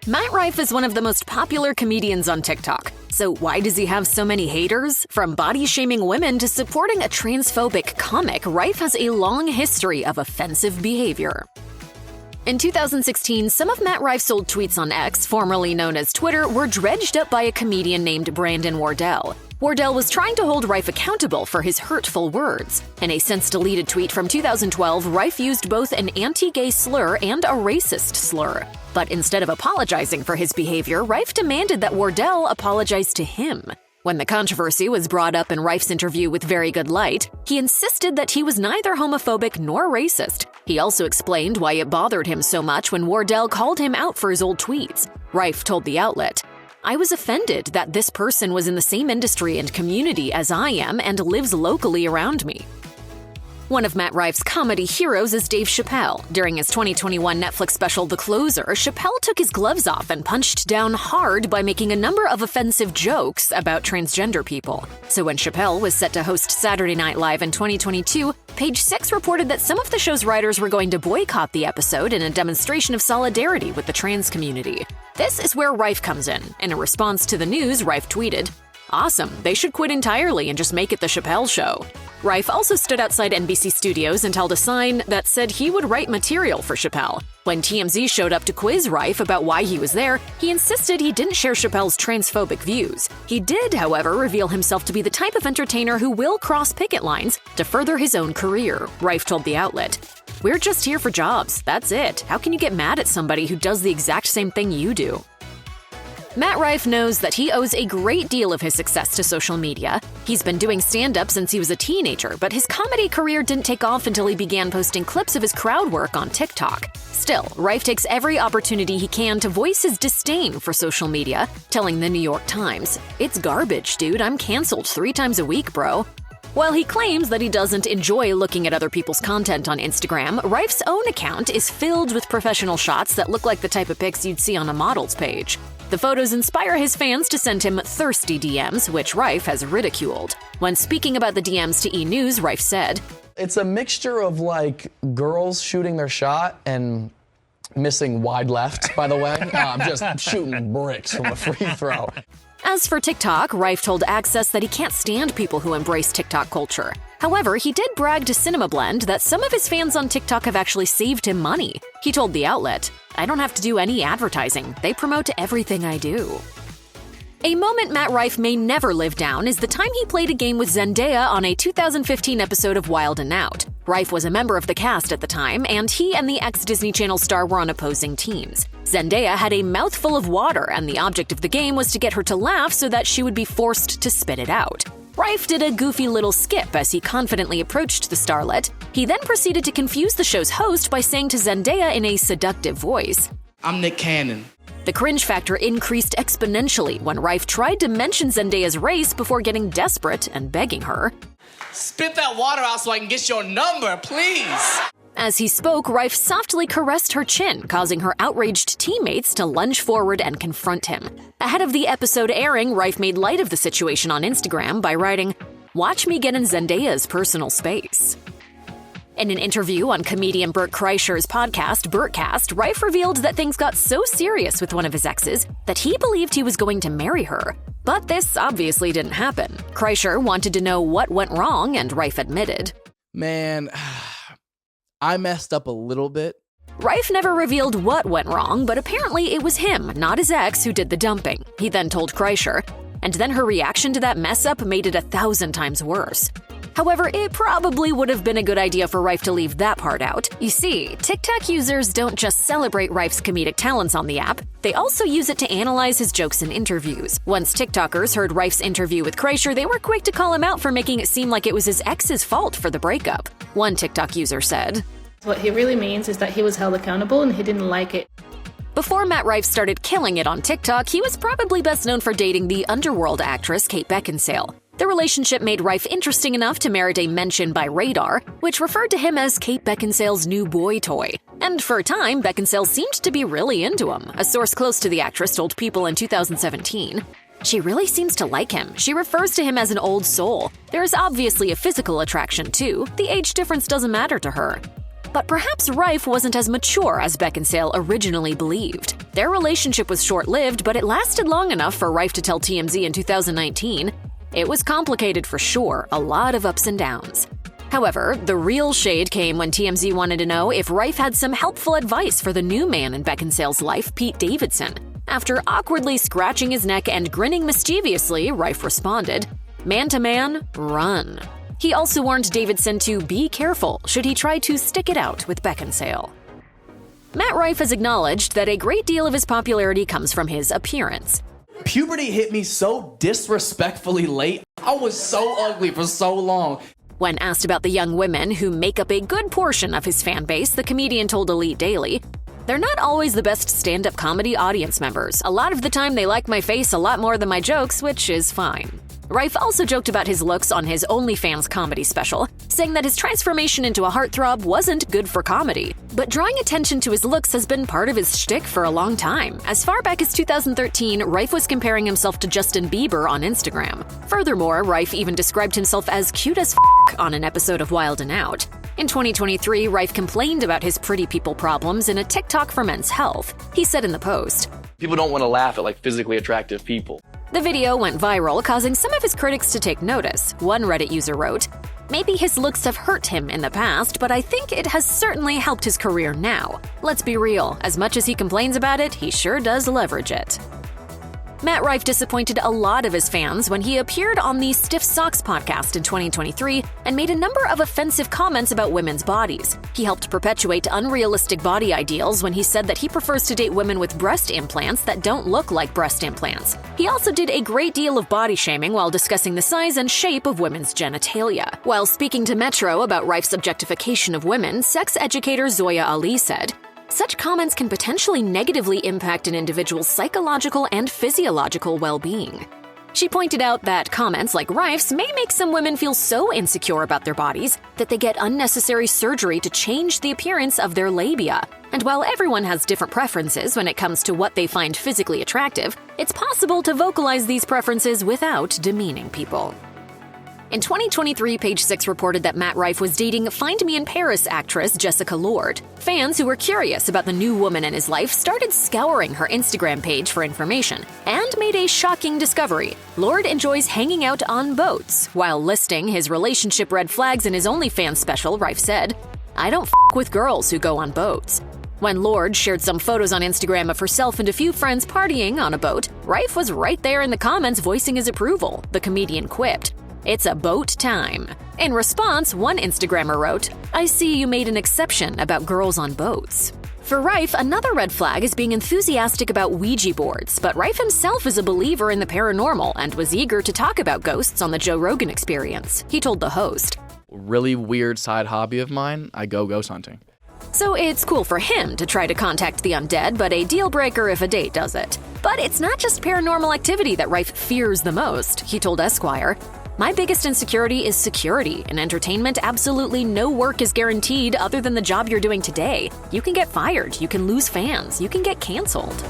Matt Rife is one of the most popular comedians on TikTok. So why does he have so many haters? From body-shaming women to supporting a transphobic comic, Rife has a long history of offensive behavior. In 2016, some of Matt Rife's old tweets on X, formerly known as Twitter, were dredged up by a comedian named Brandon Wardell. Wardell was trying to hold Rife accountable for his hurtful words. In a since-deleted tweet from 2012, Rife used both an anti-gay slur and a racist slur. But instead of apologizing for his behavior, Rife demanded that Wardell apologize to him. When the controversy was brought up in Rife's interview with Very Good Light, he insisted that he was neither homophobic nor racist. He also explained why it bothered him so much when Wardell called him out for his old tweets. Rife told the outlet, "I was offended that this person was in the same industry and community as I am and lives locally around me." One of Matt Rife's comedy heroes is Dave Chappelle. During his 2021 Netflix special The Closer, Chappelle took his gloves off and punched down hard by making a number of offensive jokes about transgender people. So when Chappelle was set to host Saturday Night Live in 2022, Page Six reported that some of the show's writers were going to boycott the episode in a demonstration of solidarity with the trans community. This is where Rife comes in. In a response to the news, Rife tweeted, "Awesome, they should quit entirely and just make it the Chappelle Show." Rife also stood outside NBC Studios and held a sign that said he would write material for Chappelle. When TMZ showed up to quiz Rife about why he was there, he insisted he didn't share Chappelle's transphobic views. He did, however, reveal himself to be the type of entertainer who will cross picket lines to further his own career. Rife told the outlet, "We're just here for jobs, that's it. How can you get mad at somebody who does the exact same thing you do?" Matt Rife knows that he owes a great deal of his success to social media. He's been doing stand-up since he was a teenager, but his comedy career didn't take off until he began posting clips of his crowd work on TikTok. Still, Rife takes every opportunity he can to voice his disdain for social media, telling the New York Times, "It's garbage, dude. I'm canceled 3 times a week, bro." While he claims that he doesn't enjoy looking at other people's content on Instagram, Rife's own account is filled with professional shots that look like the type of pics you'd see on a model's page. The photos inspire his fans to send him thirsty DMs, which Rife has ridiculed. When speaking about the DMs to E! News, Rife said, "It's a mixture of, like, girls shooting their shot and missing wide left, by the way. I'm just shooting bricks from a free throw." As for TikTok, Rife told Access that he can't stand people who embrace TikTok culture. However, he did brag to Cinema Blend that some of his fans on TikTok have actually saved him money. He told the outlet, "I don't have to do any advertising. They promote everything I do." A moment Matt Rife may never live down is the time he played a game with Zendaya on a 2015 episode of Wild 'N Out. Rife was a member of the cast at the time, and he and the ex-Disney Channel star were on opposing teams. Zendaya had a mouthful of water, and the object of the game was to get her to laugh so that she would be forced to spit it out. Rife did a goofy little skip as he confidently approached the starlet. He then proceeded to confuse the show's host by saying to Zendaya in a seductive voice, "I'm Nick Cannon." The cringe factor increased exponentially when Rife tried to mention Zendaya's race before getting desperate and begging her, "Spit that water out so I can get your number, please." As he spoke, Rife softly caressed her chin, causing her outraged teammates to lunge forward and confront him. Ahead of the episode airing, Rife made light of the situation on Instagram by writing, "Watch me get in Zendaya's personal space." In an interview on comedian Bert Kreischer's podcast, Bertcast, Rife revealed that things got so serious with one of his exes that he believed he was going to marry her. But this obviously didn't happen. Kreischer wanted to know what went wrong, and Rife admitted, "Man, I messed up a little bit." Rife never revealed what went wrong, but apparently it was him, not his ex, who did the dumping. He then told Kreischer, and then her reaction to that mess-up made it 1,000 times worse. However, it probably would have been a good idea for Rife to leave that part out. You see, TikTok users don't just celebrate Rife's comedic talents on the app, they also use it to analyze his jokes in interviews. Once TikTokers heard Rife's interview with Kreischer, they were quick to call him out for making it seem like it was his ex's fault for the breakup. One TikTok user said, "What he really means is that he was held accountable and he didn't like it." Before Matt Rife started killing it on TikTok, he was probably best known for dating the underworld actress Kate Beckinsale. The relationship made Rife interesting enough to merit a mention by Radar, which referred to him as Kate Beckinsale's new boy toy. And for a time, Beckinsale seemed to be really into him. A source close to the actress told People in 2017, "She really seems to like him. She refers to him as an old soul. There is obviously a physical attraction too. The age difference doesn't matter to her." But perhaps Rife wasn't as mature as Beckinsale originally believed. Their relationship was short-lived, but it lasted long enough for Rife to tell TMZ in 2019. It was complicated for sure, a lot of ups and downs. However, the real shade came when TMZ wanted to know if Rife had some helpful advice for the new man in Beckinsale's life, Pete Davidson. After awkwardly scratching his neck and grinning mischievously, Rife responded, "Man to man, run." He also warned Davidson to be careful should he try to stick it out with Beckinsale. Matt Rife has acknowledged that a great deal of his popularity comes from his appearance. Puberty hit me so disrespectfully late. I was so ugly for so long. When asked about the young women who make up a good portion of his fan base, the comedian told Elite Daily, "They're not always the best stand-up comedy audience members. A lot of the time they like my face a lot more than my jokes, which is fine." Rife also joked about his looks on his OnlyFans comedy special, saying that his transformation into a heartthrob wasn't good for comedy. But drawing attention to his looks has been part of his shtick for a long time. As far back as 2013, Rife was comparing himself to Justin Bieber on Instagram. Furthermore, Rife even described himself as cute as f*** on an episode of Wild 'N Out. In 2023, Rife complained about his pretty people problems in a TikTok for men's health. He said in the post, "People don't want to laugh at physically attractive people." The video went viral, causing some of his critics to take notice. One Reddit user wrote, "Maybe his looks have hurt him in the past, but I think it has certainly helped his career now. Let's be real, as much as he complains about it, he sure does leverage it." Matt Rife disappointed a lot of his fans when he appeared on the Stiff Socks podcast in 2023 and made a number of offensive comments about women's bodies. He helped perpetuate unrealistic body ideals when he said that he prefers to date women with breast implants that don't look like breast implants. He also did a great deal of body shaming while discussing the size and shape of women's genitalia. While speaking to Metro about Rife's objectification of women, sex educator Zoya Ali said, "Such comments can potentially negatively impact an individual's psychological and physiological well-being." She pointed out that comments like Rife's may make some women feel so insecure about their bodies that they get unnecessary surgery to change the appearance of their labia. And while everyone has different preferences when it comes to what they find physically attractive, it's possible to vocalize these preferences without demeaning people. In 2023, Page Six reported that Matt Rife was dating Find Me in Paris actress Jessica Lord. Fans who were curious about the new woman in his life started scouring her Instagram page for information and made a shocking discovery. Lord enjoys hanging out on boats. While listing his relationship red flags in his OnlyFans special, Rife said, "I don't f*** with girls who go on boats." When Lord shared some photos on Instagram of herself and a few friends partying on a boat, Rife was right there in the comments voicing his approval. The comedian quipped, "It's a boat time." In response, one Instagrammer wrote, "I see you made an exception about girls on boats." For Rife, another red flag is being enthusiastic about Ouija boards, but Rife himself is a believer in the paranormal and was eager to talk about ghosts on the Joe Rogan Experience. He told the host, Really weird side hobby of mine, I go ghost hunting. So it's cool for him to try to contact the undead, but a deal breaker if a date does it. But it's not just paranormal activity that Rife fears the most, he told Esquire. "My biggest insecurity is security. In entertainment, absolutely no work is guaranteed other than the job you're doing today. You can get fired, you can lose fans, you can get canceled."